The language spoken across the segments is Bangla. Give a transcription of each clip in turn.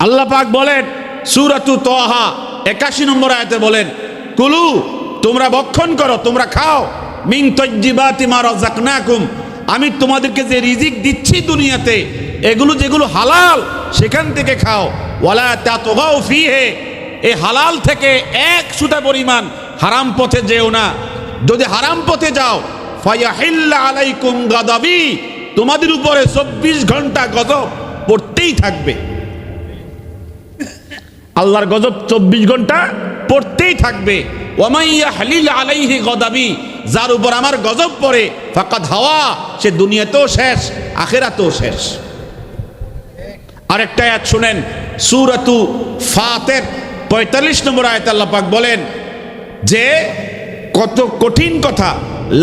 আল্লাহ পাক বলেন সূরাতু তাহা 81 নম্বর আয়াতে বলেন, কুলু তোমরা ভক্ষণ করো, তোমরা খাও, মিন তাইয়্যিবাতি মা রাযাকনাকুম, আমি তোমাদেরকে যে রিজিক দিচ্ছি দুনিয়াতে এগুলো যেগুলো হালাল সেখান থেকে খাও। ওয়ালা তাতগাউ ফীহি, এই হালাল থেকে এক সুতা পরিমাণ হারাম পথে যেও না। যদি হারাম পথে যাও ফায়াহিল্লা আলাইকুম গাদাবি, তোমাদের উপরে 24 ঘন্টা গজব পড়তেই থাকবে। আল্লাহর গজব 24 ঘন্টা পড়তেই থাকবে। ওয়ামাইয়া হালিল আলাইহি গদাবি, যার উপর আমার গজব পড়ে ফাকাদ হাওয়া, সে দুনিয়াতেও শেষ আখিরাতেও শেষ। আরেকটা আয়াত শুনেন, সূরাতু ফাতির 45 নম্বর আয়াতে আল্লাহ পাক বলেন যে কত কঠিন কথা,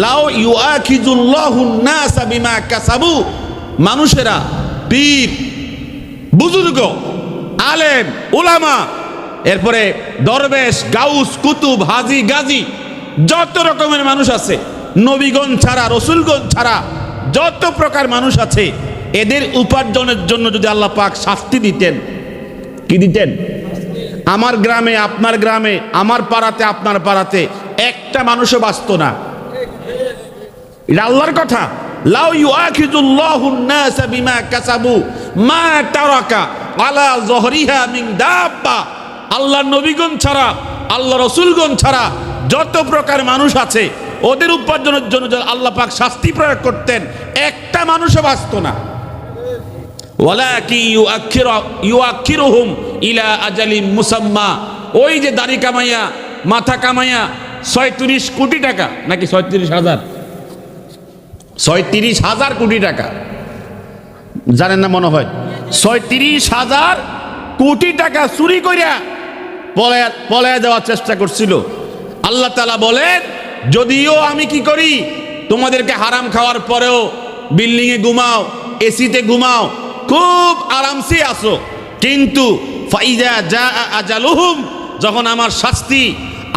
লাউ ইউআখিযুল্লাহুন নাসা বিমা কাসাবু, মানুষেরা পীর বুজুর্গ আলেম উলামা এরপরে দরবেশ গাউস কুতুব হাজি গাজী যত রকমের মানুষ আছে, নবীগণ ছাড়া রসুলগণ ছাড়া যত প্রকার মানুষ আছে, এদের উপার্জনের জন্য যদি আল্লাহ পাক শাস্তি দিতেন, কি দিতেন? আমার গ্রামে আপনার গ্রামে, আমার পাড়াতে আপনার পাড়াতে একটা মানুষও বাঁচত না। এটা আল্লাহর কথা। লাউ ইউআখিযুল্লাহুন নাসা বিমা কাসাবু মা তারাকা আলা যহরিহা মিন দাব্বা, আল্লাহর নবীগণ ছাড়া আল্লাহ রসুলগণ ছাড়া যত প্রকার মানুষ আছে ওদের উপার্জনের জন্য যদি আল্লাহ পাক শাস্তি প্রয়োগ করতেন একটা মানুষও বাঁচত না। ওয়ালাকিন ইউআখিরুহুম ইলা আজালিন মুসাম্মা, ওই যে দাড়ি কামাইয়া মাথা কামাইয়া 36 কোটি টাকা নাকি 36,000 কোটি টাকা জানেন না মনে হয়, 36,000 কোটি টাকা চুরি কইরা পলায়া যাওয়ার চেষ্টা করছিল। আল্লাহ তাআলা বলেন যদিও আমি কি করি, তোমাদেরকে হারাম খাওয়ার পরেও বিল্ডিং এ ঘুমাও, এসিতে ঘুমাও, খুব আরামসে আসো, কিন্তু ফাইজা জা আজালুহুম, যখন আমার শাস্তি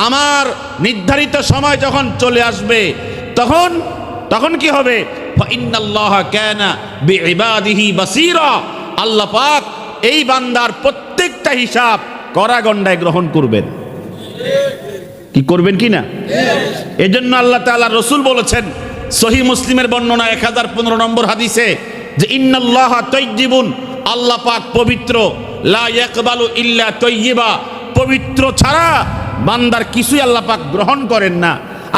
আমার নির্ধারিত সময় যখন চলে আসবে তখন কি হবে? ফাইন্নাল্লাহা কানা বিইবাদিহি বাসীরা, আল্লাহ পাক এই বান্দার প্রত্যেকটা হিসাব কড়াগন্ডায় গ্রহণ করবেন। কি করবেন কি না? এজন্য আল্লাহ তাআলা রাসূল বলেছেন সহিহ মুসলিমের বর্ণনা 1015 নম্বর হাদিসে যে ইন্নাল্লাহা তাইয়্যিবুন, আল্লাহ পাক পবিত্র, লা ইয়াকবালু ইল্লা তাইয়্যিবা, পবিত্র ছাড়া বান্দার কিছুই আল্লাহ পাক গ্রহণ করেন না।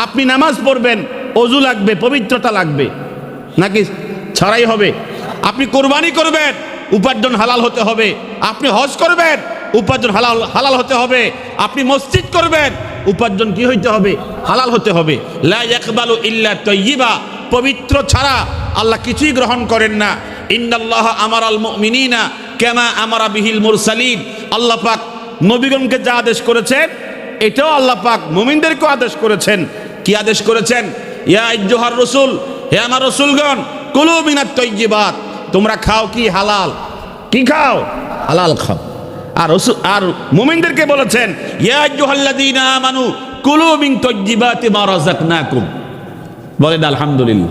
আপনি নামাজ পড়বেন, ওযু লাগবে, পবিত্রতা লাগবে, নাকি ছাড়াই হবে? আপনি কোরবানি করবেন, উপার্জন হালাল হতে হবে। আপনি হজ করবেন, উপার্জন হালাল হতে হবে। আপনি মসজিদ করবেন, উপার্জন কি হইতে হবে? হালাল হতে হবে। লা ইয়াকবালু ইল্লা তাইয়্যিবা, পবিত্র ছাড়া আল্লাহ কিছুই গ্রহণ করেন না। ইন্নাল্লাহা আমারাল মুমিনিনা কামা আমারা বিহিল মুরসালিন, আল্লাহ পাক নবীগণকে যা আদেশ করেছেন এটাও আল্লাহ পাক মুমিনদেরকেও আদেশ করেছেন। কি আদেশ করেছেন? ইয়া আইয়ুহার রাসূল, হে আমার রাসূলগণ, কুলু মিনাত তাইয়্যিবাত, তোমরা খাও কি? হালাল। কি খাও? হালাল খাও। আর মুমিনদেরকে বলেছেন ইয়া আইয়ুহাল্লাযীনা আমানু কুলু মিন তাইয়্যিবাতি মা রাযাকনাকুম। বলেন আলহামদুলিল্লাহ।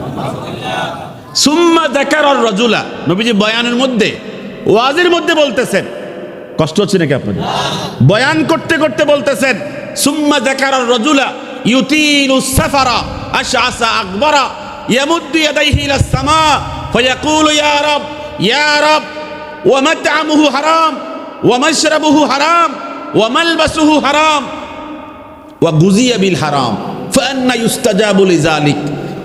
সুম্মা যাকারার রাজুলা, নবীজি বয়ানের মধ্যে ওয়াজের মধ্যে বলতেছেন, কষ্ট হচ্ছে নাকি আপনাদের? বয়ান করতে করতে বলতেছেন সুম্মা যাকারার রাজুলা ইউতিলুস সাফারা আশআসা আকবারা ইয়ামুদ্দু ইয়াদাইহি ইলাস সামা ফায়াকুলু ইয়া রাব ওয়া মাত'আমুহু হারাম ওয়া মাশরাবুহু হারাম ওয়া মালবাসুহু হারাম ওয়া গুযিয়া বিল হারাম ফাআন্না ইউস্তাজাবু লিযালিক।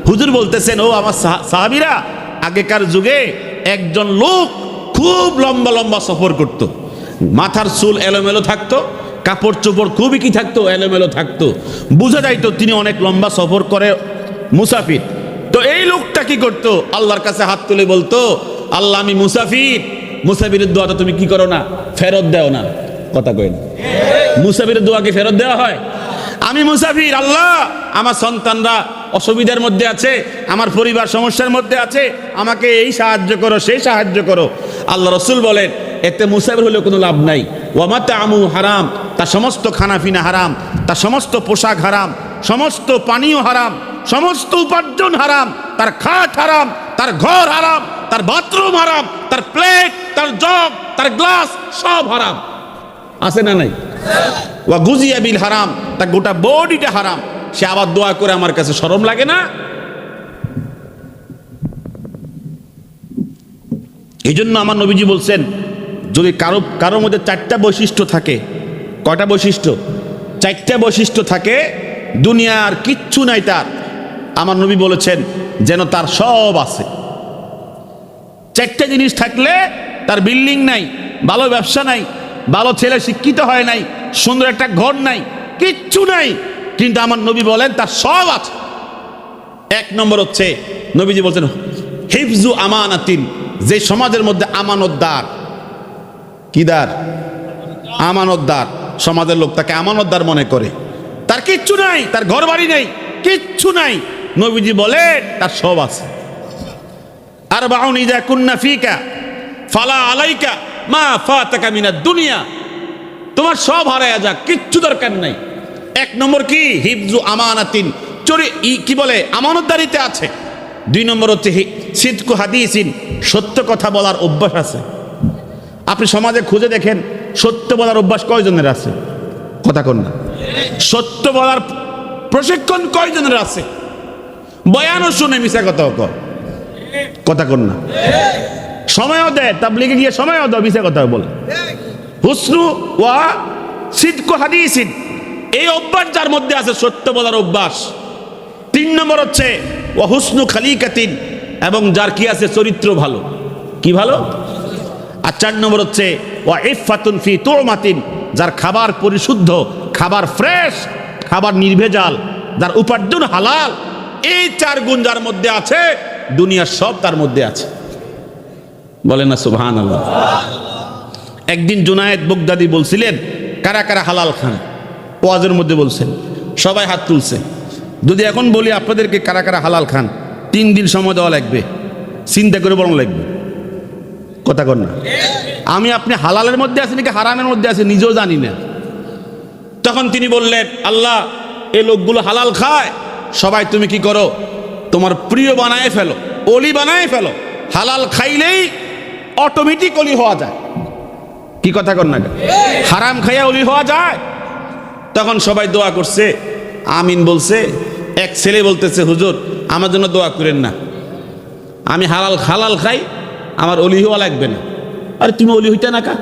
হুজুর বলতেছেন, ও আমার সাহাবীরা, আগেকার যুগে একজন লোক খুব লম্বা লম্বা সফর করত, মাথার চুল এলোমেলো থাকতো, কাপড় চোপড় খুবই কি থাকতো? এলোমেলো থাকতো, বোঝা যাইতো তিনি অনেক লম্বা সফর করে মুসাফির। তো এই লোকটা কি করতো? আল্লাহর কাছে হাত তুলে বলতো, আল্লাহ আমি মুসাফির, মুসাফিরের দোয়াটা তুমি কি করো না? ফেরত দাও না। কথা কই না? মুসাফিরের দোয়া কি ফেরত দেওয়া হয়? আমি মুসাফির, আল্লাহ আমার সন্তানরা অসুবিধার মধ্যে আছে, আমার পরিবার সমস্যার মধ্যে আছে, আমাকে এই সাহায্য করো, সেই সাহায্য করো। আল্লাহ রসুল বলেন এতে মুসাফির হলেও কোনো লাভ নাই। ওয়া মাত'আমু হারাম, তার সমস্ত খানাপিনা হারাম, তার সমস্ত পোশাক হারাম, সমস্ত পানীয় হারাম, সমস্ত উপার্জন হারাম, তার খাট হারাম, তার ঘর হারাম, তার বাথরুম হারাম, তার প্লেট, তার জগ, তার তার গ্লাস সব হারাম, আছে না নাই? ওয়া গুজিয়া বিল হারাম, তার গোটা বডিটা হারাম, সে আবার দোয়া করে আমার কাছে শরম লাগে না? এই জন্য আমার নবীজি বলছেন, যদি কারো মধ্যে চারটা বৈশিষ্ট্য থাকে, কয়টা বৈশিষ্ট্য? চারটা বৈশিষ্ট্য থাকে, দুনিয়ার কিচ্ছু নাই তার, আমার নবী বলেছেন যেন তার সব আছে। চারটা জিনিস থাকলে তার বিল্ডিং নাই, ভালো ব্যবসা নাই, ভালো ছেলে শিক্ষিত হয় নাই, সুন্দর একটা ঘর নাই, কিচ্ছু নাই, কিন্তু আমার নবী বলেন তার সব আছে। এক নম্বর হচ্ছে নবীজি বলছেন হিফজু আমানাতিন, যে সমাজের মধ্যে আমানতদার, কিদার? আমানতদার। সমাজের লোক তাকে আমানতদার মনে করে, তার কিচ্ছু নাই, তার ঘর বাড়ি নেই, কিচ্ছু নাই, নবীজি বলে তার সব আছে। আর বাউন ইজা কুন্না ফিকা ফালা আলাইকা মা ফাতাকা মিনাদ দুনিয়া, তোমার সব হারায়া যাক, কিচ্ছু দরকার নাই। এক নম্বর কি? হিফজু আমানাতিন, কি বলে, আমানতদারিতে আছে। দুই নম্বর হচ্ছে সিদকু হাদিসিন, সত্য কথা বলার অভ্যাস আছে। আপনি সমাজে খুঁজে দেখেন সত্য বলার অভ্যাস কয়জনের আছে? কথা কন না। সত্য বলার প্রশিক্ষণ কয়জনের আছে? বয়ানও শুনে মিশা কথাও কর, কথা কন না। সময়ও দেয়, তাবলীগে গিয়ে সময়ও দেয়, মিশা কথা বলে। হুসনু ওয়া সিদকু হাদিসিন, এই অভ্যাস যার মধ্যে আছে, সত্য বলার অভ্যাস। তিন নম্বর হচ্ছে ওয়া হুসনু খালিকাতিন, এবং যার কি আছে, চরিত্র ভালো। কি ভালো? আর চার নম্বর হচ্ছে ওয়া ইফাতুন ফি তুমাতিন, যার খাবার পরিশুদ্ধ, খাবার ফ্রেশ, খাবার নির্ভেজাল, যার উপার্জন হালাল। এই চার গুণ যার মধ্যে আছে, দুনিয়ার সব তার মধ্যে আছে। বলেন না সুবহানাল্লাহ। একদিন জুনায়েদ বাগদাদি বলছিলেন কারা কারা হালাল খান, ওয়াজের মধ্যে বলছেন, সবাই হাত তুলছে। যদি এখন বলি আপনাদেরকে কারা কারা হালাল খান, 3 দিন সময় দেওয়া লাগবে, চিন্তা করে বরং লাগবে, কথা কর না। আমি আপনি হালালের মধ্যে আছি নাকি হারামের মধ্যে আছি নিজেও জানি না। তখন তিনি বললেন, আল্লাহ, এই লোকগুলো হালাল খায়, সবাই তুমি কি করো, তোমার প্রিয় বানায় ফেলো, অলি বানায় ফেলো। হালাল খাইলেই অটোমেটিক অলি হওয়া যায়, কি কথা কর না? হারাম খাইয়া অলি হওয়া যায়? তখন সবাই দোয়া করছে, আমিন বলছে। এক ছেলে বলতেছে, হুজুর আমার জন্য দোয়া করেন না, আমি হালাল খাই, আমার অলি হওয়া লাগবে না। আরে তুমি অলি হইতে না কা?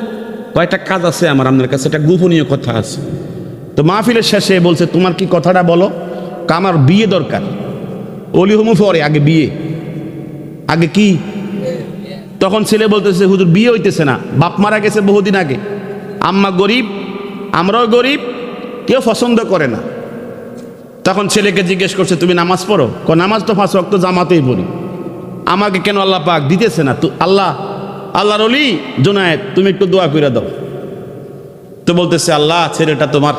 কয়েকটা কাজ আছে আমার আপনার কাছে, একটা গোপনীয় কথা আছে। তো মাহফিলের শেষে বলছে, তোমার কি কথাটা বলো? আমার বিয়ে দরকার, অলি হমু পরে, আগে বিয়ে, আগে কি? তখন ছেলে বলতেছে, হুজুর বিয়ে হইতেছে না, বাপ মারা গেছে বহুদিন আগে, আম্মা গরিব, আমরাও গরিব, কেউ পছন্দ করে না। তখন ছেলেকে জিজ্ঞেস করছে, তুমি নামাজ পড়ো? নামাজ তো 5 ওয়াক্ত জামাতেই পড়ি, আমাকে কেন আল্লাহ পাক দিতেছে না? তো আল্লাহর ওলি জুনায়েদ, তুমি একটু দোয়া করে দাও। তো বলতেছে, আল্লাহ, ছেলেটা তোমার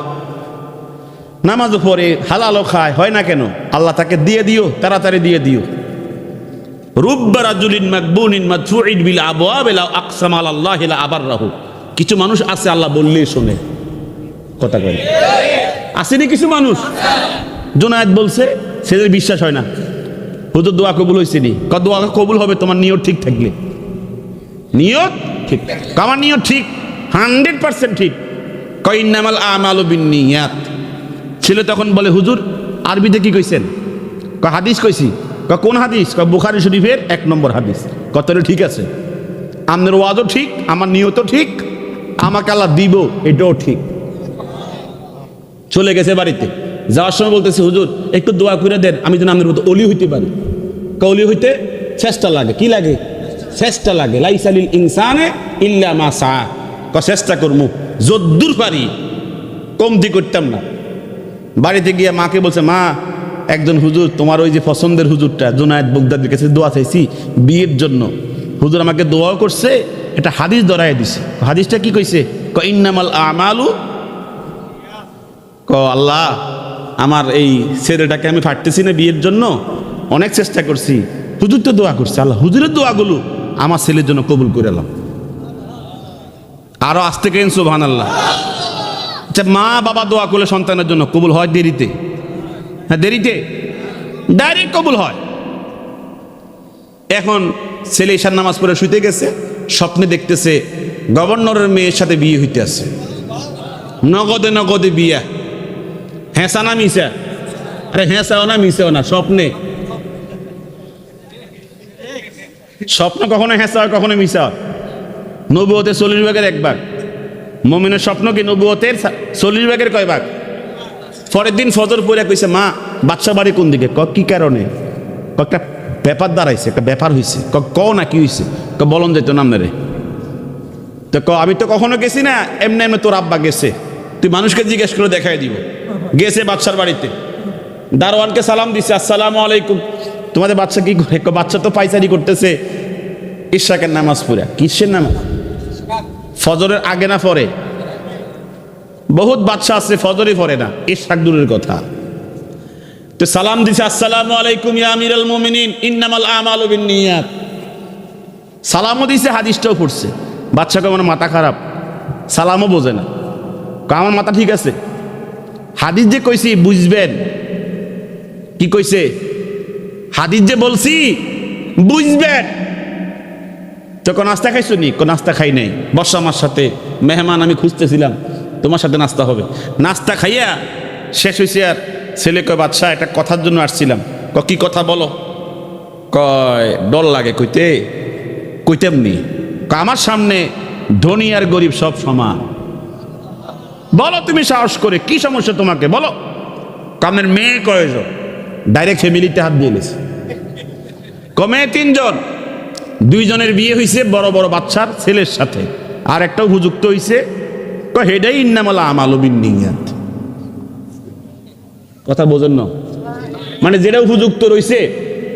নামাজও পড়ে, হালালও খায়, হয় না কেন? আল্লাহ তাকে দিয়ে দিও, তাড়াতাড়ি দিয়ে দিও। রুব্বা রাজুলিন মাকবুনিন মাদফুইন বিল আবওয়াব লা আকসাম আলাল্লাহি লা আবাররাহু, কিছু মানুষ আছে আল্লাহ বললেই শুনে, কথা কয় আসেনি কিছু মানুষ? জুনায়েদ বলছে, ছেলের বিশ্বাস হয় না, হুজুর দোয়া কবুল হয়েছে নি? দোয়া কবুল হবে তোমার নিয়ত ঠিক থাকলে। নিয়ত ঠিক, আমার নিয়ত ঠিক, 100% ঠিক। কয় ইন্নামাল আমালু বিন্নিয়াত। ছেলে তখন বলে, হুজুর আরবিতে কি কইছেন? কয় হাদিস কইছি। কয় কোন হাদিস? কয় বুখারী শরীফের 1 নম্বর হাদিস। কতটা ঠিক আছে, আপনার ওয়াজও ঠিক, আমার নিয়তও ঠিক, আমাকে আল্লাহ দিব এটাও ঠিক। চলে গেছে বাড়িতে, যাওয়ার সময় বলতেছে, হুজুর একটু দোয়া করে দেন, আমি যেন আপনার মতো অলি হইতে পারি। অলি হইতে চেষ্টা লাগে, কি লাগে? চেষ্টা লাগে। লাইসালিল ইনসানে ইল্লা মা সা, চেষ্টা করবো যদ্দূর পারি, কমতি করতাম না। বাড়িতে গিয়ে মাকে বলছে, মা, একজন হুজুর, তোমার ওই যে পছন্দের হুজুরটা জুনায়েদ বাগদাদির কাছে দোয়া চাইছি বিয়ের জন্য, হুজুর আমাকে দোয়াও করছে, এটা হাদিস ধরাই দিছে। হাদিসটা কি কইছে? ইন্নামাল আমালু, আল্লাহ আমার এই ছেলেটাকে আমি পারতেছি না বিয়ের জন্য, অনেক চেষ্টা করছি, হুজুর তো দোয়া করছে, আল্লাহ হুজুরের দোয়াগুলো আমার ছেলের জন্য কবুল করে এলাম। আরো আসতে কেন সুবহানাল্লাহ। আচ্ছা, মা বাবা দোয়া করলে সন্তানের জন্য কবুল হয় দেরিতে? হ্যাঁ, দেরিতে, ডাইরেক্ট কবুল হয়। এখন ছেলে ঈশার নামাজ পড়ে শুইতে গেছে, স্বপ্নে দেখতেছে গভর্নরের মেয়ের সাথে বিয়ে হইতে আছে, নগদে নগদে বিয়া। হেঁসা না মিশা? আরে হেঁসাও না মিশাও না, স্বপ্নে। স্বপ্ন কখনো হেঁসা হয়, কখনো মিশা হয়। নবুয়তের 40 ভাগের 1 ভাগ। মুমিনের স্বপ্ন কি নবুয়তের 40 ভাগের কয় ভাগ? পরের দিন ফজর পড়ে কইছে, মা বাচ্চা বাড়ি কোন দিকে? কি কারণে? একটা ব্যাপার দাঁড়াইছে, একটা ব্যাপার হয়েছে। না কি হয়েছে? বলন যেত নাম রে। তো আমি তো কখনো গেছি না, এমনি এমনি তোর আব্বা গেছে, তুই মানুষকে জিজ্ঞেস করে দেখাই দিব। গেছে বাচ্চার বাড়িতে, দারোয়ানকে সালাম দিছে, আসসালামু আলাইকুম। তোমাদের বাচ্চা কি করে? বাচ্চা তো পাইচারি করতেছে ইশরাকের নামাজ পড়ে। কিসের নামাজ? ফজরের আগে না পরে? বহুত বাচ্চা আছে ফজরই পড়ে না, ইশরাক দূরের কথা। তো সালাম দিছে, আসসালামু আলাইকুম ইয়া আমিরাল মুমিনিন ইন্নামাল আমালু বিন্নিয়াত। সালামও দিছে, হাদিসটাও পড়ছে। বাচ্চাকে আমার মাথা খারাপ, সালামও বোঝে না। আমার মাথা ঠিক আছে, হাদিস যে কইছি বুঝবেন। কি কইছে? হাদিস যে বলছি বুঝবেন। তখন নাস্তা খাইছো নি? নাস্তা খাই নাই, বর্ষা আমার সাথে মেহমান, আমি খুঁজতেছিলাম তোমার সাথে নাস্তা হবে। নাস্তা খাইয়া শেষ হয়েছে, আর ছেলে কয়, বাচ্চা একটা কথার জন্য আসছিলাম। কি কথা বলো? কয় ডর লাগে কইতে। কইতেমনি? আমার সামনে ধনী আর গরিব সব সমান। বলো তুমি সাহস করে, কি সমস্যা তোমাকে বলো? কামের মেয়ে কয়জন? ডাইরেক্ট ফ্যামিলিতে হাত দিয়ে গেছে। কমে 3 জন, 2 জনের বিয়ে হয়েছে বড় বড় বাচ্চার ছেলের সাথে, আর একটা উপযুক্ত হয়েছে। হেডাই ইন্নামাল আমালু বিন্নিয়াত। কথা বোঝেন না? মানে যেটা উপযুক্ত রয়েছে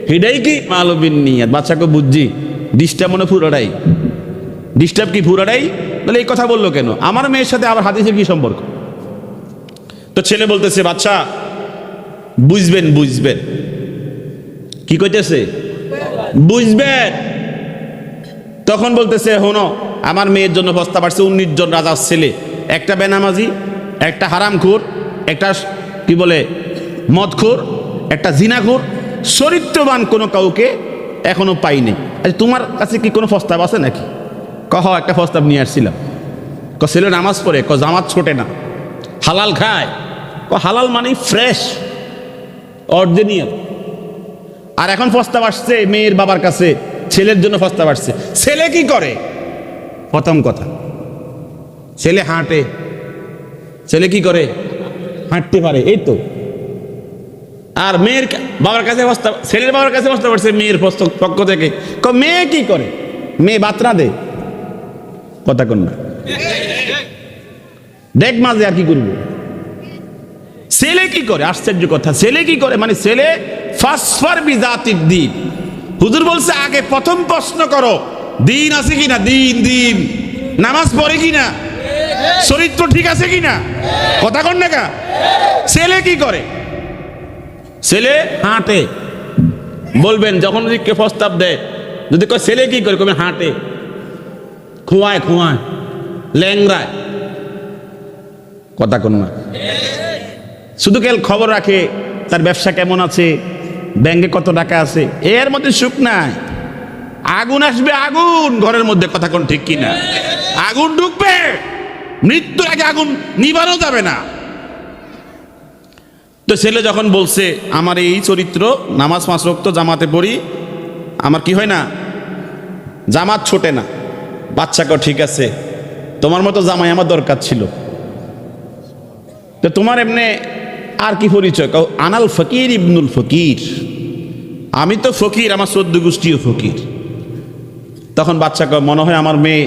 হেডাই কি আমালু বিন্নিয়াত। বাচ্চাকে বুঝছি ডিস্টার্ব মনে পুরাটাই। ডিস্টার্ব কি পুরাটাই? তাহলে এই কথা বললো কেন? আমার মেয়ের সাথে আবার হাদিসের কি সম্পর্ক? তো ছেলে বলতেছে, বাচ্চা বুঝবেন বুঝবেন। কি কইতেছে? বুঝবেন। তখন বলতেছে, হনো আমার মেয়ের জন্য প্রস্তাব আসছে। 19 জন রাজার ছেলে, একটা বেনামাজি, একটা হারামখোর, একটা কি বলে মদখোর, একটা জিনাখোর, চরিত্রবান কোনো কাউকে এখনো পাইনি। আচ্ছা তোমার কাছে কি কোনো প্রস্তাব আছে নাকি? কহ একটা প্রস্তাব নিয়ে আসছিলাম। ছেলে নামাজ পড়ে, জামাত ছোটে না, হালাল খায়। হালাল মানে ফ্রেশ অরিজিনাল। আর এখন প্রস্তাব আসছে মেয়ের বাবার কাছে, ছেলের জন্য প্রস্তাব আসছে। ছেলে কি করে? প্রথম কথা, ছেলে হাঁটে। ছেলে কি করে? হাঁটতে পারে, এই তো। আর মেয়ের বাবার কাছে প্রস্তাব, ছেলের বাবার কাছে প্রস্তাব আসছে মেয়ের পক্ষ থেকে। মেয়ে কি করে? মেয়ে বাতরা দে। কথা কন না, দেখ মাঝে আর কি করবো। ছেলে কি করে? আশ্চর্য কথা, ছেলে কি করে? মানে ছেলে ফাসফার বিজাতির দিন। হুজুর বলছে আগে প্রথম প্রশ্ন করো দিন আছে কিনা। দিন দিন নামাজ পড়ে কিনা, চরিত্র ঠিক আছে কিনা। কথা কন না কা? ছেলে কি করে? ছেলে হাঁটে। বলবেন যখন যদি কে প্রস্তাব দেয়, যদি কয় ছেলে কি করে, কবে হাঁটে, খোয়ায় খোয়ায়, ল্যাংরায়। কথা কন না? শুধু কেল খবর রাখে তার ব্যবসা কেমন আছে, ব্যাংকে কত টাকা আছে, এর মধ্যে সুখ নাই। আগুন আসবে, আগুন ঘরের মধ্যে। কথা কোন ঠিক কিনা? আগুন ঢুকবে, মৃত্যুর আগে আগুন নিবানো যাবে না। তো ছেলে যখন বলছে আমার এই চরিত্র, নামাজ 5 ওয়াক্ত জামাতে পড়ি, আমার কি হয় না, জামাত ছোটে না। বাচ্চাকে ঠিক আছে, তোমার মতো জামাই আমার দরকার ছিল। তো তোমার এমনি আর কি পরিচয়? আনাল ফকির ইবনুল ফকির। আমি তো ফকির, আমার 14 গোষ্ঠীও ফকির। তখন বাচ্চাকে মনে হয় আমার মেয়ে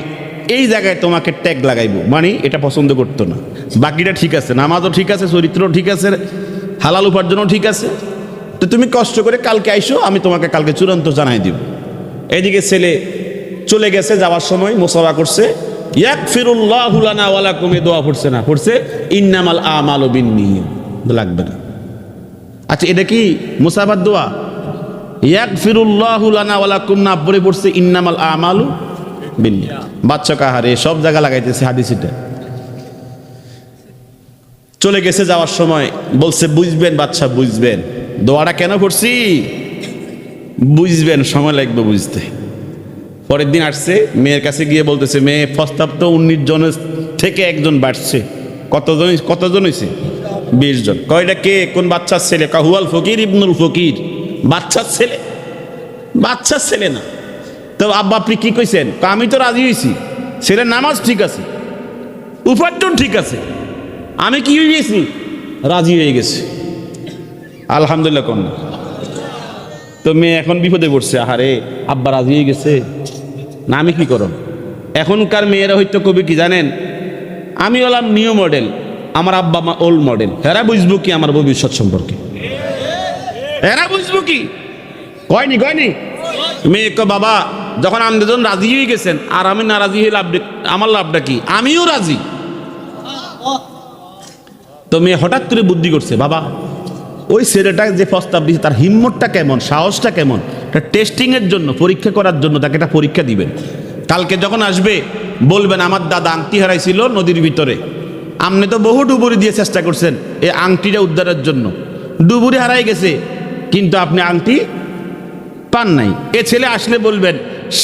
এই জায়গায় তোমাকে ট্যাগ লাগাইবো, মানে এটা পছন্দ করতো না। বাকিটা ঠিক আছে, নামাজও ঠিক আছে, চরিত্রও ঠিক আছে, হালাল উপার্জনও ঠিক আছে। তো তুমি কষ্ট করে কালকে আইসো, আমি তোমাকে কালকে চূড়ান্ত জানাই দিব। এদিকে ছেলে চলে গেছে, যাওয়ার সময় মুসাফা করছে, ইয়াগফিরুল্লাহু লানা ওয়া লাকুম, দোয়া পড়ছে না? পড়ছে ইন্নামাল আমালু বিন্নিয়াত। লাগবে না। আচ্ছা এটা কি মুসাফার দোয়া? ইয়াগফিরুল্লাহু লানা ওয়া লাকুম না পড়ে পড়ছে ইন্নামাল আমালু বিন্নিয়াত। বাচ্চা কাহারে সব জায়গা লাগাইতেছে হাদিসটা। চলে গেছে, যাওয়ার সময় বলছে বুঝবেন বাচ্চা বুঝবেন। দোয়াটা কেন পড়ছি? বুঝবেন, সময় লাগবে বুঝতে। পরের দিন আসছে, মেয়ের কাছে গিয়ে বলতেছে, মেয়ে প্রস্তাব তো 19 জনের থেকে একজন বাড়ছে, কতজন হয়েছে? 20 জন। কয়টা কে? কোন বাচ্চার ছেলে? কাহুয়াল ফকির ইবনুল ফকির। বাচ্চার ছেলে? বাচ্চার ছেলে না তো। আব্বা আপনি কি কইছেন? আমি তো রাজি হয়েছি, ছেলের নামাজ ঠিক আছে, উপার্জন ঠিক আছে, আমি কি হয়ে গেছি? রাজি হয়ে গেছে। আলহামদুলিল্লাহ কোন। তো মেয়ে এখন বিপদে পড়ছে, আহারে আব্বা রাজি হয়ে গেছে, না আমি কি করব? এখনকার মেয়েরা হয়তো কবি কি জানেন, আমি হলাম নিউ মডেল, আমার আব্বা মা ওল্ড মডেল। এরা বুঝবো কি আমার ভবিষ্যৎ সম্পর্কে? এরা বুঝবো কি? কয়নি মেয়ে কো, বাবা যখন আপনি দুজন রাজি হয়ে গেছেন আর আমি নারাজি হয়ে আমার লাভটা কি? আমিও রাজি। তো মেয়ে হঠাৎ করে বুদ্ধি করছে, বাবা ওই ছেলেটা যে প্রস্তাব দিয়েছে তার হিম্মতটা কেমন, সাহসটা কেমন, এটা টেস্টিং এর জন্য, পরীক্ষা করার জন্য তাকে একটা পরীক্ষা দিবেন। কালকে যখন আসবে বলবেন, আমার দাদা আংটি হারাইছিল নদীর ভিতরে, আপনি তো বহু ডুবুরি দিয়ে চেষ্টা করছেন এই আংটিটা উদ্ধারের জন্য, ডুবুরি হারাই গেছে কিন্তু আপনি আংটি পান নাই। এ ছেলে আসলে বলবেন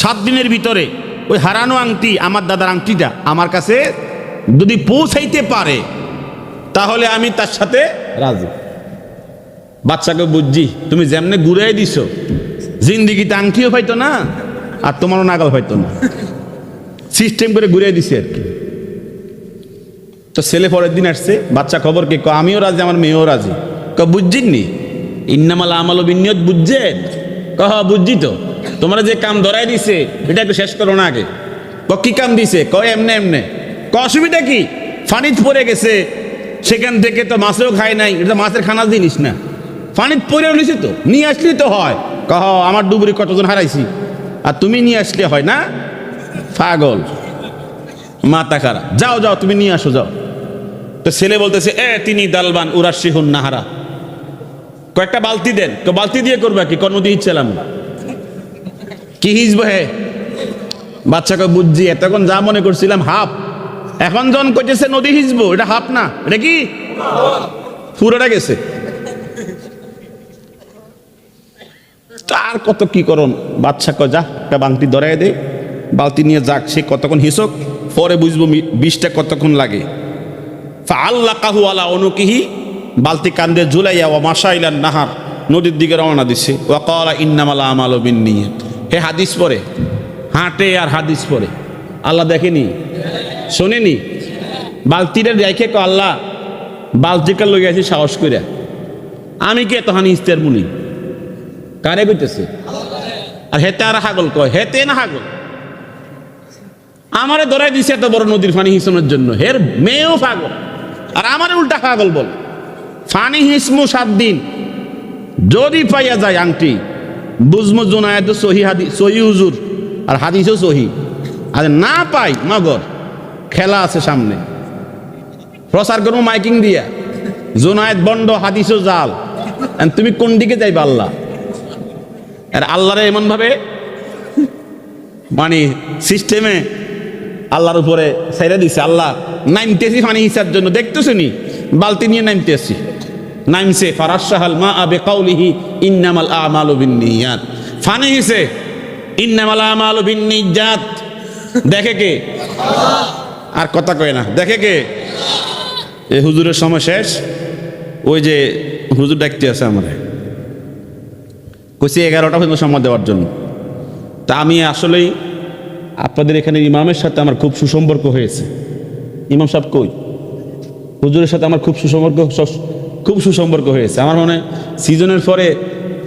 7 দিনের ভিতরে ওই হারানো আংটি, আমার দাদার আংটিটা আমার কাছে যদি পৌঁছাইতে পারে তাহলে আমি তার সাথে রাজি। বাচ্চাকে বুঝছি, তুমি যেমনে ঘুরাই দিছো জিন্দিগিতে আংটিও পাইতো না আর তোমারও নাগাল পাইতো না, সিস্টেম করে ঘুরিয়ে দিছে আর কি। তো ছেলে পরের দিন আসছে, বাচ্চা খবর কি? আমিও রাজি, আমার মেয়েও রাজি। বুঝছেন নি? ইন্নামাল আমাল বিনিয়ত, বুঝছেন? কহ বুঝছি তো, তোমরা যে কাম ধরাই দিছে এটা একটু শেষ করো না আগে। কি কাম দিছে? কয় এমনে। অসুবিধা কি? ফানিত পড়ে গেছে, সেখান থেকে তো মাছেও খায় নাই, এটা মাছের খানা জিনিস না, ফানিত পড়ে নিছি তো, নিয়ে আসলি তো হয়। কহ আমার ডুবুরি কতজন হারাইছি আর তুমি নিয়ে আসলে হয় না? পাগল, মাথা খারাপ, যাও তুমি নিয়ে আসো যাও। তো ছেলে বলতেছে, তিনি দালবান উরাশিহুন নাহারা, কয়েকটা বালতি দেন। বালতি দিয়ে করবে কি? নদী হিচ্ছিলাম কি হিজব হে? বাচ্চাকে বুঝছি, এতক্ষণ যা মনে করছিলাম হাফ, এখন যখন কইতেছে নদী হিজবো, এটা হাফ না, এটা কি পুরোটা গেছে। তার কত কি করুন, বাচ্চা যা একটা বালতি ধরাই দে, বালতি নিয়ে যাক, সে কতক্ষণ হিসক, পরে বুঝবো বিষটা কতক্ষণ লাগে। আল্লাহ কাহু আলা অনুকিহি, বালতি কান্দে ঝুলাইয়া ও মাসাইলান নাহার, নদীর দিকে রওনা দিছে। ওয়াকালা ইন্নামাল আমালু বিন্নিয়াত। হে হাদিস পড়ে, হাঁটে আর হাদিস পড়ে, আল্লাহ দেখেনি, শোনেনি? বালতিটা দেখে কো, আল্লাহ বালতিটা লই আছি সাহস করে, আমি কে তহানি ইস্তের মুনি? কারে কইতেছে? আর হেতে আর হাগল কয়, হেতে না হাগল, আমারে ধরাই দিছে এত বড় নদীর পানি হিসনের জন্য, হের মেয়েও পাগল আর আমারে উল্টা পাগল বল। ফানি হিসমু 7 দিন, যদি পাইয়া যায় আংটি বুঝমু জুনায়েদ সহি হাদিস, সহি হুজুর আর হাদিসও সহি। আর না পাই নগর, খেলা আছে সামনে, প্রচার করবো মাইকিং দিয়া, জুনায়েদ বন্ড হাদিসও জাল। তুমি কোন দিকে যাইবা? আল্লাহ আর আল্লাহরে এমন ভাবে মানে সিস্টেমে আল্লাহর উপরে ছেড়ে দিছে। আল্লাহ নামতেছি পানি হিসার জন্য, দেখতেছি নি বালতি নিয়ে নামতেছি, নামছে ফারাশাহাল মা আবে কাউলিহি ইন্নামাল আমালু বিন্নিয়াত, ফানি হিসে ইন্নামাল আমালু বিন্নিয়াত। দেখে কে? আর কথা কয় না, দেখে কে? এই হুজুরের সময় শেষ, ওই যে হুজুর ডাকতে আছে আমার, কইছে 11টা পর্যন্ত সময় দেওয়ার জন্য। তা আমি আসলেই আপনাদের এখানে ইমামের সাথে আমার খুব সুসম্পর্ক হয়েছে। ইমাম সাহেব কই? হুজুরের সাথে আমার খুব সুসম্পর্ক হয়েছে। আমার মনে সিজনের পরে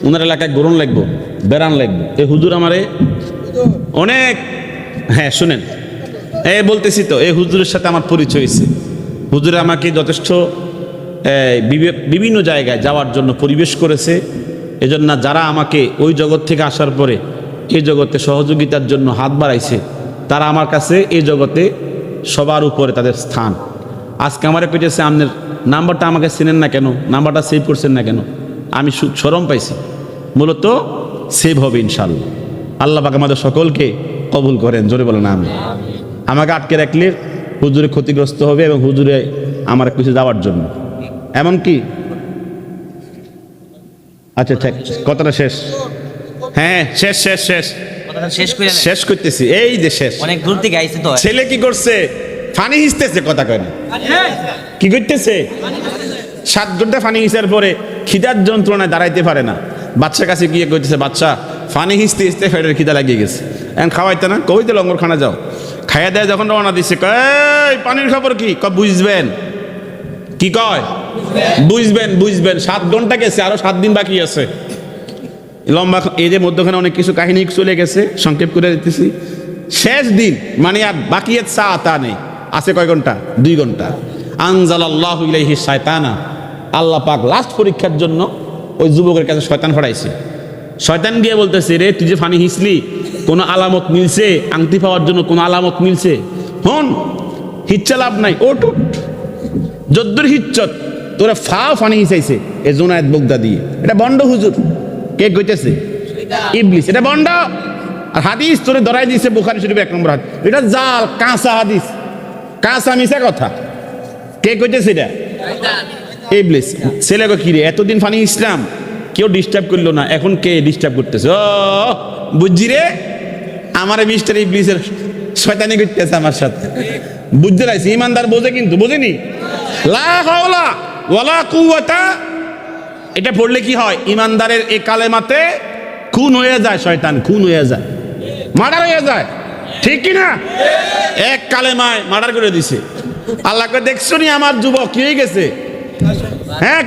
ওনার এলাকায় গরম লাগবো, বেড়ান লাগবো, এই হুজুর আমারে অনেক, হ্যাঁ শুনেন, বলতেছি তো, এই হুজুরের সাথে আমার পরিচয় হয়েছে। হুজুরে আমাকে যথেষ্ট বিভিন্ন জায়গায় যাওয়ার জন্য পরিবেশ করেছে। এজন্য যারা আমাকে ওই জগৎ থেকে আসার পরে এই জগতে সহযোগিতার জন্য হাত বাড়াইছে, তারা আমার কাছে এই জগতে সবার উপরে তাদের স্থান। আজকে আমারে পেটেছে, আপনার নাম্বারটা আমাকে চেনেন না কেন, নাম্বারটা সেভ করছেন না কেন? আমি শরম পাইছি, মূলত সেভ হবে ইনশাল্লাহ। আল্লাহ পাক আমাদের সকলকে কবুল করেন, জোরে বলেন আমি। আমাকে আটকে রাখলে হুজুরে ক্ষতিগ্রস্ত হবে এবং হুজুরে আমার কিছু যাওয়ার জন্য, এমনকি আচ্ছা ঠিক কথাটা শেষ, হ্যাঁ শেষ। কথা শেষ করে নেন। শেষ করতেছি, এই যে শেষ। অনেক দূর থেকে আইছে তো। ছেলে কি করছে? ফানি হিসতেছে, কথা কয় না। কি করতেছে? 7 ঘন্টা ফানি হিসার পরে খিদার যন্ত্রণায় দাঁড়াইতে পারে না। বাচ্চার কাছে গিয়ে কইতেছে, বাচ্চা ফানি হিসতে হিসতে ফেটের খিদা লাগিয়ে গেছে, এখন খাওয়াইতে না, কইতে লঙ্গর খানা যাও। খাইয়া দেয় যখন রওনা দিচ্ছে, কয় পানির খবর কি? বুঝবেন। কি কয়? বুঝবেন বুঝবেন। 7 ঘন্টা গেছে, আরো 7 দিন বাকি আছে। লম্বা এদের মধ্যখানে অনেক কিছু কাহিনী চলে গেছে, সংক্ষেপ করে দিতেছি। শেষ দিন মানে আর বাকি তা নেই, আছে কয় ঘন্টা? 2 ঘন্টা। আনজালাল্লাহু ইলাইহি শায়তানা, আল্লাহ পাক লাস্ট পরীক্ষার জন্য ওই যুবকের কাছে শয়তান পাঠাইছে। শয়তান গিয়ে বলতেছে, রে তুই যে ফানি হিসলি, কোনো আলামত মিলছে? আংটি পাওয়ার জন্য কোনো আলামত মিলছে? হন হিচ্ছা লাভ নাই, ওট যদ্দুর হিচ্ছত তোরা ফানি হিসাইছে এ জোনায়েত বগদা দিয়ে। এটা বন্ড হুজুর। কে কইতেছে? ইবলিস। এটা বন্ড। আর হাদিস তোরে ধরাই দিয়েছে বুখারী শরীফের 1 নম্বর হাদিস। এটা জাল, কাঁচা হাদিস, কাঁচা মিশা কথা। কে কইতেছে? এটা ইবলিস। ছেলে গো কি রে, এতদিন ফানি ইসলাম কেউ ডিস্টার্ব করলো না, এখন কে ডিস্টার্ব করতেছে? ও বুঝছি রে, আমার মিস্টার ইবলিসের শয়তানি করতেছে আমার সাথে। বুঝতে পারছি, ইমানদার বোঝে, কিন্তু বোঝেনি। লা হাওলা ওয়ালা কুওয়াতা, এটা পড়লে কি হয়? ইমানদারের এই কালেমাতে খুন হয়ে যায়, শয়তান খুন হয়ে যায়, মার্ডার হয়ে যায়। ঠিক কি না? এক কালেমায় মার্ডার করে দিছে। আল্লাহকে দেখছো নি আমার যুবক কি হয়ে গেছে? হ্যাঁ,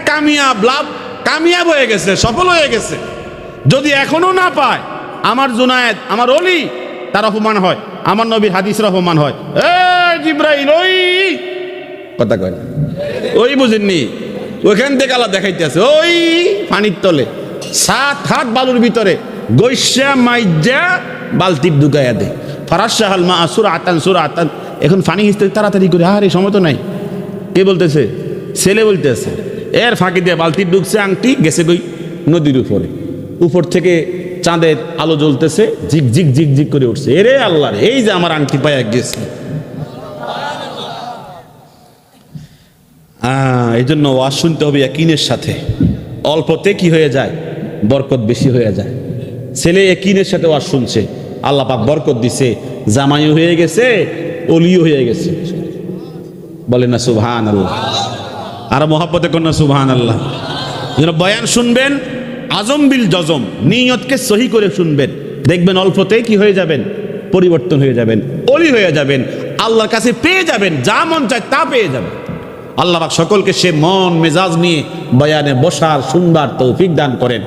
কামিয়াব হয়ে গেছে, সফল হয়ে গেছে। যদি এখনো না পায়, আমার জুনায়েদ, আমার ওলি, তার অপমান হয়, আমার নবীর হাদিসের অপমান হয়। এই জিব্রাইল, ওই কথা কয় না, ওই বুঝেননি? ওইখান থেকে আল্লাহ দেখাইতে আছে, ওই পানির তলে 7 হাত বালুর ভিতরে গৈসা মাইজা বালতির ঢুকাইয়া দেয়। ফারাসাহাল মা সুরা আতান। এখন ফানি হিসতে তাড়াতাড়ি করে, আরে সময় তো নাই। কে বলতেছে? ছেলে বলতেছে। এর ফাঁকি দিয়ে বালতির ঢুকছে, আংটি গেছে কই? নদীর উপরে। উপর থেকে চাঁদের আলো জ্বলতেছে, ঝিক ঝিক ঝিক ঝিক করে উঠছে। এরে আল্লাহ, এই যে আমার আংটি পায়া গেছে। এই জন্য ওয়াজ শুনতে হবে ইয়াকিনের সাথে। অল্পতে কি হয়ে যায়? বরকত বেশি হয়ে যায়। ছেলে ইয়াকিনের সাথে ওয়াজ শুনছে, আল্লাহ পাক বরকত দিছে, জামাইও হয়ে গেছে, ওলিও হয়ে গেছে। বলে না সুবহানাল্লাহ? আর মহব্বতে কোন না সুবহানাল্লাহ? বয়ান শুনবেন আজম বিল জজম, নিয়তকে সহি করে শুনবেন, দেখবেন অল্পতেই কি হয়ে যাবেন? পরিবর্তন হয়ে যাবেন, ওলি হয়ে যাবেন, আল্লাহর কাছে পেয়ে যাবেন, যা মন চায় তা পেয়ে যাবেন। আল্লাহ পাক সকলকে সে মন মেজাজ নিয়ে বয়ানে বসার, শুনবার তৌফিক দান করেন।